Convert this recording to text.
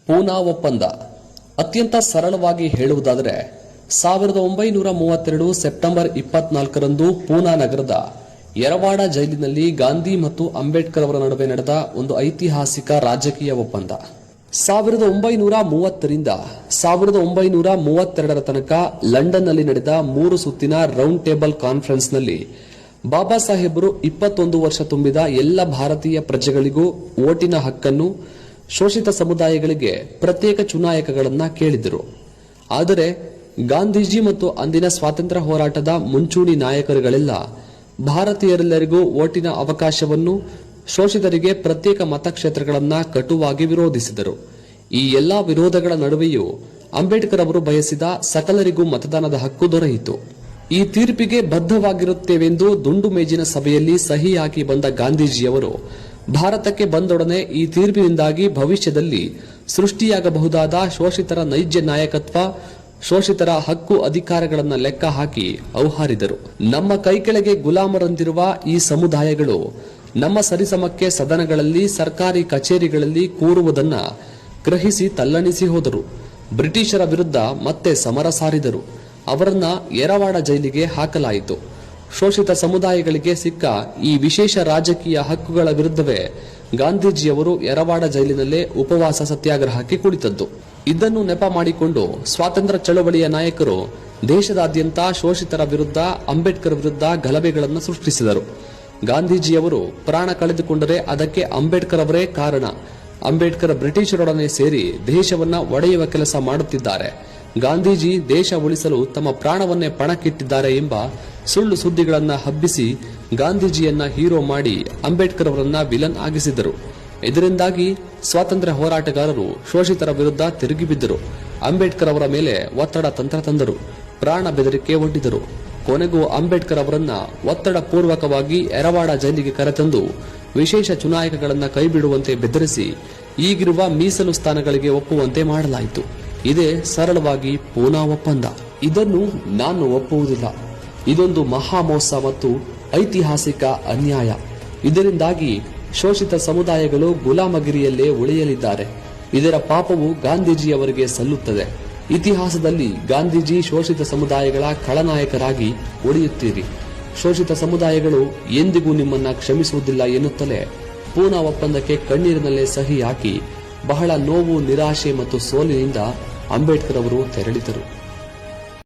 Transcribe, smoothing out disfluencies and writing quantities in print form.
ಪೂನಾ ಒಪ್ಪಂದ ಅತ್ಯಂತ ಸರಳವಾಗಿ ಹೇಳುವುದಾದರೆ 1932 ಸೆಪ್ಟೆಂಬರ್ 24ರಂದು ಪೂನಾ ನಗರದ ಯರವಾಡ ಜೈಲಿನಲ್ಲಿ ಗಾಂಧಿ ಮತ್ತು ಅಂಬೇಡ್ಕರ್ ಅವರ ನಡುವೆ ನಡೆದ ಒಂದು ಐತಿಹಾಸಿಕ ರಾಜಕೀಯ ಒಪ್ಪಂದ. 1930ರಿಂದ 1932ರ ತನಕ ಲಂಡನ್ನಲ್ಲಿ ನಡೆದ 3 ಸುತ್ತಿನ ರೌಂಡ್ ಟೇಬಲ್ ಕಾನ್ಫರೆನ್ಸ್ನಲ್ಲಿ ಬಾಬಾ ಸಾಹೇಬರು 21 ವರ್ಷ ತುಂಬಿದ ಎಲ್ಲ ಭಾರತೀಯ ಪ್ರಜೆಗಳಿಗೂ ವೋಟಿನ ಹಕ್ಕನ್ನು, ಶೋಷಿತ ಸಮುದಾಯಗಳಿಗೆ ಪ್ರತ್ಯೇಕ ಚುನಾಯಕಗಳನ್ನ ಕೇಳಿದರು. ಆದರೆ ಗಾಂಧೀಜಿ ಮತ್ತು ಅಂದಿನ ಸ್ವಾತಂತ್ರ್ಯ ಹೋರಾಟದ ಮುಂಚೂಣಿ ನಾಯಕರುಗಳೆಲ್ಲ ಭಾರತೀಯರೆಲ್ಲರಿಗೂ ವೋಟಿನ ಅವಕಾಶವನ್ನು, ಶೋಷಿತರಿಗೆ ಪ್ರತ್ಯೇಕ ಮತಕ್ಷೇತ್ರಗಳನ್ನ ಕಟುವಾಗಿ ವಿರೋಧಿಸಿದರು. ಈ ಎಲ್ಲಾ ವಿರೋಧಗಳ ನಡುವೆಯೂ ಅಂಬೇಡ್ಕರ್ ಅವರು ಬಯಸಿದ ಸಕಲರಿಗೂ ಮತದಾನದ ಹಕ್ಕು ದೊರೆಯಿತು. ಈ ತೀರ್ಪಿಗೆ ಬದ್ಧವಾಗಿರುತ್ತೇವೆಂದು ದುಂಡು ಮೇಜಿನ ಸಭೆಯಲ್ಲಿ ಸಹಿ ಹಾಕಿ ಬಂದ ಗಾಂಧೀಜಿಯವರು ಭಾರತಕ್ಕೆ ಬಂದೊಡನೆ ಈ ತೀರ್ಪಿನಿಂದಾಗಿ ಭವಿಷ್ಯದಲ್ಲಿ ಸೃಷ್ಟಿಯಾಗಬಹುದಾದ ಶೋಷಿತರ ನೈಜ ನಾಯಕತ್ವ, ಶೋಷಿತರ ಹಕ್ಕು ಅಧಿಕಾರಗಳನ್ನು ಲೆಕ್ಕ ಹಾಕಿ ಔಹಾರಿದರು. ನಮ್ಮ ಕೈಕೆಳಗೆ ಗುಲಾಮರಂತಿರುವ ಈ ಸಮುದಾಯಗಳು ನಮ್ಮ ಸರಿಸಮಕ್ಕೆ ಸದನಗಳಲ್ಲಿ, ಸರ್ಕಾರಿ ಕಚೇರಿಗಳಲ್ಲಿ ಕೂರುವುದನ್ನ ಗ್ರಹಿಸಿ ತಲ್ಲಣಿಸಿ ಹೋದರು. ಬ್ರಿಟಿಷರ ವಿರುದ್ಧ ಮತ್ತೆ ಸಮರ ಸಾರಿದರು. ಅವರನ್ನ ಯರವಾಡ ಜೈಲಿಗೆ ಹಾಕಲಾಯಿತು. ಶೋಷಿತ ಸಮುದಾಯಗಳಿಗೆ ಸಿಕ್ಕ ಈ ವಿಶೇಷ ರಾಜಕೀಯ ಹಕ್ಕುಗಳ ವಿರುದ್ಧವೇ ಗಾಂಧೀಜಿಯವರು ಯರವಾಡ ಜೈಲಿನಲ್ಲೇ ಉಪವಾಸ ಸತ್ಯಾಗ್ರಹಕ್ಕೆ ಕುಳಿತದ್ದು. ಇದನ್ನು ನೆಪ ಮಾಡಿಕೊಂಡು ಸ್ವಾತಂತ್ರ್ಯ ಚಳವಳಿಯ ನಾಯಕರು ದೇಶದಾದ್ಯಂತ ಶೋಷಿತರ ವಿರುದ್ಧ, ಅಂಬೇಡ್ಕರ್ ವಿರುದ್ಧ ಗಲಭೆಗಳನ್ನು ಸೃಷ್ಟಿಸಿದರು. ಗಾಂಧೀಜಿಯವರು ಪ್ರಾಣ ಕಳೆದುಕೊಂಡರೆ ಅದಕ್ಕೆ ಅಂಬೇಡ್ಕರ್ ಅವರೇ ಕಾರಣ. ಅಂಬೇಡ್ಕರ್ ಬ್ರಿಟಿಷರೊಡನೆ ಸೇರಿ ದೇಶವನ್ನ ಒಡೆಯುವ ಕೆಲಸ ಮಾಡುತ್ತಿದ್ದಾರೆ. ಗಾಂಧೀಜಿ ದೇಶ ಉಳಿಸಲು ತಮ್ಮ ಪ್ರಾಣವನ್ನೇ ಪಣಕ್ಕಿಟ್ಟಿದ್ದಾರೆ ಎಂಬ ಸುಳ್ಳು ಸುದ್ದಿಗಳನ್ನ ಹಬ್ಬಿಸಿ ಗಾಂಧೀಜಿಯನ್ನ ಹೀರೋ ಮಾಡಿ ಅಂಬೇಡ್ಕರ್ ಅವರನ್ನ ವಿಲನ್ ಆಗಿಸಿದರು. ಇದರಿಂದಾಗಿ ಸ್ವಾತಂತ್ರ್ಯ ಹೋರಾಟಗಾರರು ಶೋಷಿತರ ವಿರುದ್ಧ ತಿರುಗಿಬಿದ್ದರು. ಅಂಬೇಡ್ಕರ್ ಅವರ ಮೇಲೆ ಒತ್ತಡ ತಂತ್ರ ತಂದರು. ಪ್ರಾಣ ಬೆದರಿಕೆ ಒಡ್ಡಿದರು. ಕೊನೆಗೂ ಅಂಬೇಡ್ಕರ್ ಅವರನ್ನ ಒತ್ತಡ ಪೂರ್ವಕವಾಗಿ ಯರವಾಡ ಜೈಲಿಗೆ ಕರೆತಂದು ವಿಶೇಷ ಚುನಾಯಕಗಳನ್ನ ಕೈಬಿಡುವಂತೆ ಬೆದರಿಸಿ ಈಗಿರುವ ಮೀಸಲು ಸ್ಥಾನಗಳಿಗೆ ಒಪ್ಪುವಂತೆ ಮಾಡಲಾಯಿತು. ಇದೇ ಸರಳವಾಗಿ ಪೂನಾ ಒಪ್ಪಂದ. ಇದನ್ನು ನಾನು ಒಪ್ಪುವುದಿಲ್ಲ. ಇದೊಂದು ಮಹಾಮೋಸ ಮತ್ತು ಐತಿಹಾಸಿಕ ಅನ್ಯಾಯ. ಇದರಿಂದಾಗಿ ಶೋಷಿತ ಸಮುದಾಯಗಳು ಗುಲಾಮಗಿರಿಯಲ್ಲೇ ಉಳಿಯಲಿದ್ದಾರೆ. ಇದರ ಪಾಪವು ಗಾಂಧೀಜಿಯವರಿಗೆ ಸಲ್ಲುತ್ತದೆ. ಇತಿಹಾಸದಲ್ಲಿ ಗಾಂಧೀಜಿ ಶೋಷಿತ ಸಮುದಾಯಗಳ ಖಳನಾಯಕರಾಗಿ ಉಳಿಯುತ್ತೀರಿ. ಶೋಷಿತ ಸಮುದಾಯಗಳು ಎಂದಿಗೂ ನಿಮ್ಮನ್ನ ಕ್ಷಮಿಸುವುದಿಲ್ಲ ಎನ್ನುತ್ತಲೇ ಪೂನಾ ಒಪ್ಪಂದಕ್ಕೆ ಕಣ್ಣೀರಿನಲ್ಲೇ ಸಹಿ ಹಾಕಿ ಬಹಳ ನೋವು, ನಿರಾಶೆ ಮತ್ತು ಸೋಲಿನಿಂದ ಅಂಬೇಡ್ಕರ್ ಅವರು ತೆರಳಿದರು.